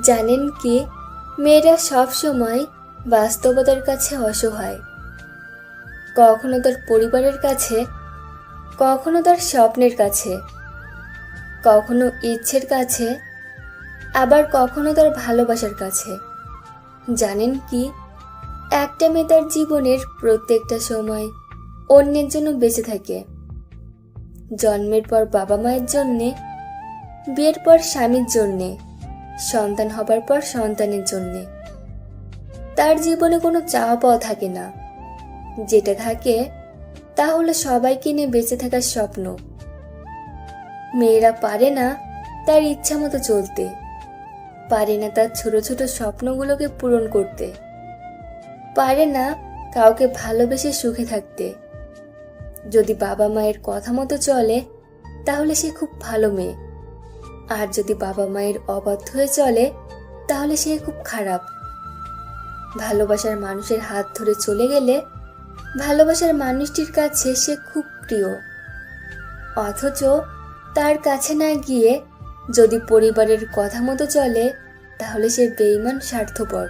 জানেন কি, মেয়েরা সব সময় বাস্তবতার কাছে অসহায়। কখনো তার পরিবারের কাছে, কখনো তার স্বপ্নের কাছে, কখনো ইচ্ছের কাছে, আবার কখনো তার ভালোবাসার কাছে। জানেন কি, একটা মেয়ে তার জীবনের প্রত্যেকটা সময় অন্যের জন্য বেঁচে থাকে। জন্মের পর বাবা মায়ের জন্যে, বিয়ের পর স্বামীর জন্যে, সন্তান হবার পর সন্তানের জন্যে। তার জীবনে কোনো চাওয়া পাওয়া থাকে না। যেটা থাকে তা হলো সবাইকে নিয়ে বেঁচে থাকার স্বপ্ন। মেয়েরা পারে না তার ইচ্ছা মতো চলতে, পারে না তার ছোট ছোট স্বপ্নগুলোকে পূরণ করতে, পারে না কাউকে ভালোবেসে সুখে থাকতে। যদি বাবা মায়ের কথা মতো চলে তাহলে সে খুব ভালো মেয়ে, আর যদি বাবা মায়ের অবাধ্য হয়ে চলে তাহলে সে খুব খারাপ। ভালোবাসার মানুষের হাত ধরে চলে গেলে ভালোবাসার মানুষটির কাছে সে খুব প্রিয়, অথচ তার কাছে না গিয়ে যদি পরিবারের কথা মতো চলে তাহলে সে বেঈমান, স্বার্থপর।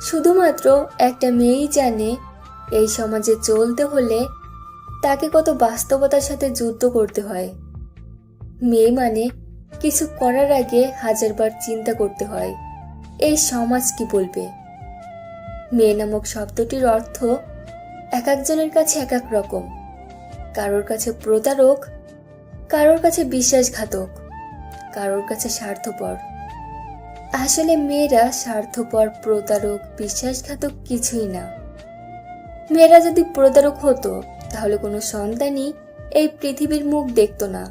শুধুমাত্র একটা মেয়েই জানে এই সমাজে চলতে হলে তাকে কত বাস্তবতার সাথে যুদ্ধ করতে হয়। মেয়ে মানে কিছু করার আগে হাজারবার চিন্তা করতে হয় এই সমাজ কি বলবে। মেয়ে নামক শব্দটির অর্থ এক একজনের কাছে এক এক রকম। কারোর কাছে প্রতারক, কারোর কাছে বিশ্বাসঘাতক, কারোর কাছে স্বার্থপর। আসলে মেয়েরা স্বার্থপর, প্রতারক, বিশ্বাসঘাতক কিছুই না। মেয়েরা যদি প্রতারক হতো তাহলে কোনো সন্তানই এই পৃথিবীর মুখ দেখতো না।